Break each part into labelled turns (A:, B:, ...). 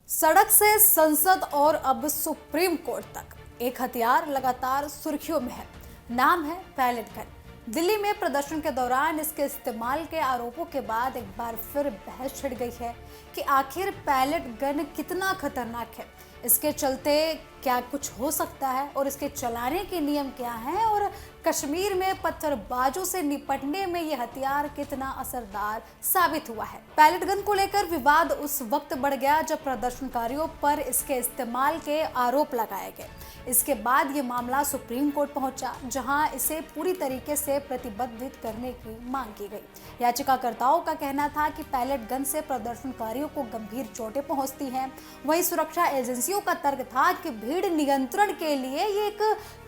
A: सड़क से संसद और अब सुप्रीम कोर्ट तक एक हथियार लगातार सुर्खियों में है। नाम है पैलेट गन। दिल्ली में प्रदर्शन के दौरान इसके इस्तेमाल के आरोपों के बाद एक बार फिर बहस छिड़ गई है कि आखिर पैलेट गन कितना खतरनाक है, इसके चलते क्या कुछ हो सकता है और इसके चलाने के नियम क्या हैं, और कश्मीर में पत्थरबाजों से निपटने में यह हथियार कितना असरदार साबित हुआ है। पैलेट गन को लेकर विवाद उस वक्त बढ़ गया जब प्रदर्शनकारियों पर इसके इस्तेमाल के आरोप लगाए गए। इसके बाद ये मामला सुप्रीम कोर्ट पहुंचा, जहां इसे पूरी तरीके से प्रतिबंधित करने की मांग की गई। याचिकाकर्ताओं का कहना था कि पैलेट गन से प्रदर्शनकारियों को गंभीर चोटें पहुंचती हैं। वहीं सुरक्षा एजेंसियों का तर्क था कि भीड़ नियंत्रण के लिए ये एक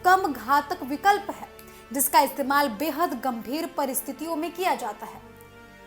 A: कम घातक विकल्प है, जिसका इस्तेमाल बेहद गंभीर परिस्थितियों में किया जाता है।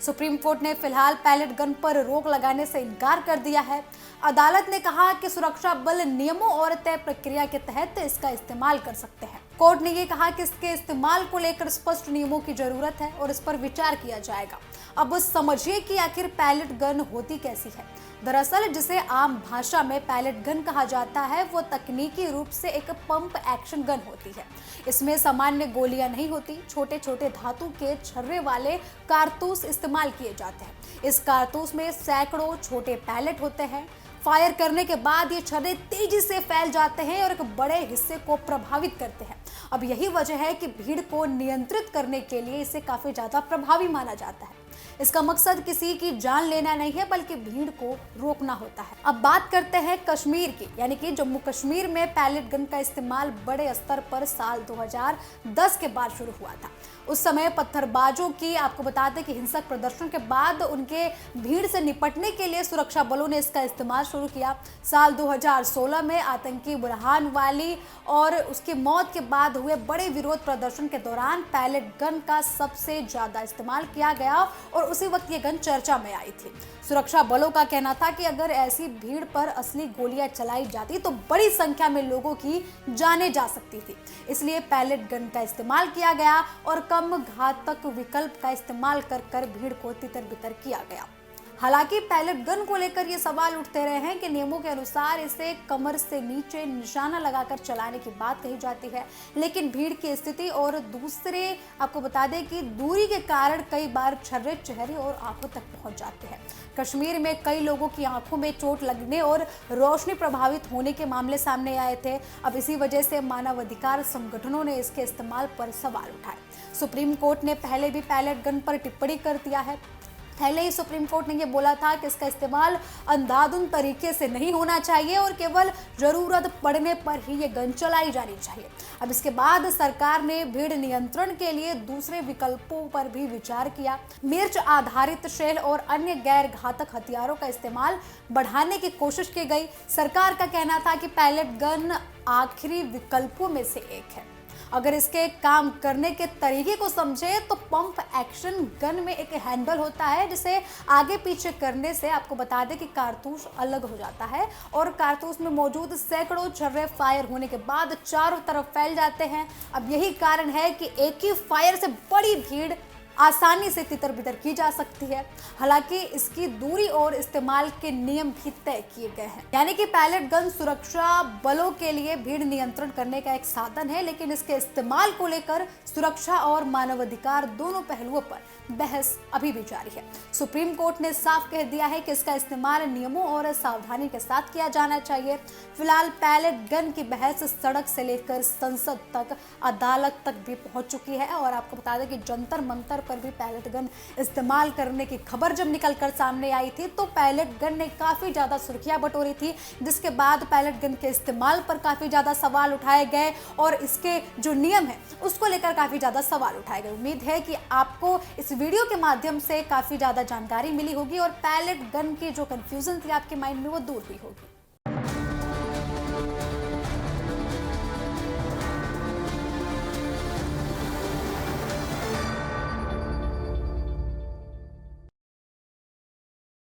A: सुप्रीम कोर्ट ने फिलहाल पैलेट गन पर रोक लगाने से इनकार कर दिया है। अदालत ने कहा कि सुरक्षा बल नियमों और तय प्रक्रिया के तहत इसका इस्तेमाल कर सकते हैं। कोर्ट ने ये कहा कि इसके इस्तेमाल को लेकर स्पष्ट नियमों की जरूरत है और इस पर विचार किया जाएगा। अब समझिए कि आखिर पैलेट गन होती कैसी है। दरअसल जिसे आम भाषा में पैलेट गन कहा जाता है, वो तकनीकी रूप से एक पंप एक्शन गन होती है। इसमें सामान्य गोलियां नहीं होती, छोटे छोटे धातु के छर्रे वाले कारतूस इस्तेमाल किए जाते हैं। इस कारतूस में सैकड़ों छोटे पैलेट होते हैं। फायर करने के बाद ये छर्रे तेजी से फैल जाते हैं और एक बड़े हिस्से को प्रभावित करते हैं। अब यही वजह है कि भीड़ को नियंत्रित करने के लिए इसे काफी ज्यादा प्रभावी माना जाता है। इसका मकसद किसी की जान लेना नहीं है, बल्कि भीड़ को रोकना होता है। अब बात करते हैं कश्मीर की, यानी कि जम्मू कश्मीर में पैलेट गन का इस्तेमाल बड़े स्तर पर साल 2010 के बाद शुरू हुआ था। उस समय पत्थरबाजों की, आपको बता दें कि हिंसक प्रदर्शन के बाद उनके भीड़ से निपटने के लिए सुरक्षा बलों ने इसका इस्तेमाल शुरू किया। साल 2016 में आतंकी बुरहान वाली और उसकी मौत के बाद हुए बड़े विरोध प्रदर्शन के दौरान पैलेट गन का सबसे ज्यादा इस्तेमाल किया गया और उसी वक्त ये गन चर्चा में आई थी। सुरक्षा बलों का कहना था कि अगर ऐसी भीड़ पर असली गोलियां चलाई जाती तो बड़ी संख्या में लोगों की जानें जा सकती थी। इसलिए पैलेट गन का इस्तेमाल किया गया और कम घातक विकल्प का इस्तेमाल कर भीड़ को तितर बितर किया गया। हालांकि पैलेट गन को लेकर ये सवाल उठते रहे हैं कि नियमों के अनुसार इसे कमर से नीचे निशाना लगाकर चलाने की बात कही जाती है, लेकिन भीड़ की स्थिति और दूसरे, आपको बता दें कि दूरी के कारण कई बार छर्रे चेहरे और आंखों तक पहुंच जाते हैं। कश्मीर में कई लोगों की आंखों में चोट लगने और रोशनी प्रभावित होने के मामले सामने आए थे। अब इसी वजह से मानवाधिकार संगठनों ने इसके इस्तेमाल पर सवाल उठाए। सुप्रीम कोर्ट ने पहले भी पैलेट गन पर टिप्पणी कर दिया है। पहले ही सुप्रीम कोर्ट ने यह बोला था कि इसका इस्तेमाल अंधाधुंध तरीके से नहीं होना चाहिए और केवल जरूरत पड़ने पर ही ये गन चलाई जानी चाहिए। अब इसके बाद सरकार ने भीड़ नियंत्रण के लिए दूसरे विकल्पों पर भी विचार किया। मिर्च आधारित शेल और अन्य गैर घातक हथियारों का इस्तेमाल बढ़ाने की कोशिश की गई। सरकार का कहना था कि पैलेट गन आखिरी विकल्पों में से एक है। अगर इसके काम करने के तरीके को समझे तो पंप एक्शन गन में एक हैंडल होता है, जिसे आगे पीछे करने से, आपको बता दें कि कारतूस अलग हो जाता है और कारतूस में मौजूद सैकड़ों छर्रे फायर होने के बाद चारों तरफ फैल जाते हैं। अब यही कारण है कि एक ही फायर से बड़ी भीड़ आसानी से तितर बितर की जा सकती है। हालांकि इसकी दूरी और इस्तेमाल के नियम भी तय किए गए हैं, यानी कि पैलेट गन सुरक्षा बलों के लिए भीड़ नियंत्रण करने का एक साधन है, लेकिन इसके इस्तेमाल को लेकर सुरक्षा और मानवाधिकार दोनों पहलुओं पर बहस अभी भी जारी है। सुप्रीम कोर्ट ने साफ कह दिया है कि इसका इस्तेमाल नियमों और सावधानी के साथ किया जाना चाहिए। फिलहाल पैलेट गन की बहस सड़क से लेकर संसद तक, अदालत तक भी पहुंच चुकी है और आपको बता दें कि जंतर मंतर पर भी पैलेट गन इस्तेमाल करने की खबर जब निकलकर सामने आई थी तो पैलेट गन ने काफी ज्यादा सुर्खियां बटोरी थी, जिसके बाद पैलेट गन के इस्तेमाल पर काफी ज्यादा सवाल उठाए गए और इसके जो नियम है उसको लेकर काफी ज्यादा सवाल उठाए गए। उम्मीद है कि आपको इस वीडियो के माध्यम से काफी ज्यादा जानकारी मिली होगी और पैलेट गन की जो कंफ्यूजन थी आपके माइंड में वो दूर हुई होगी।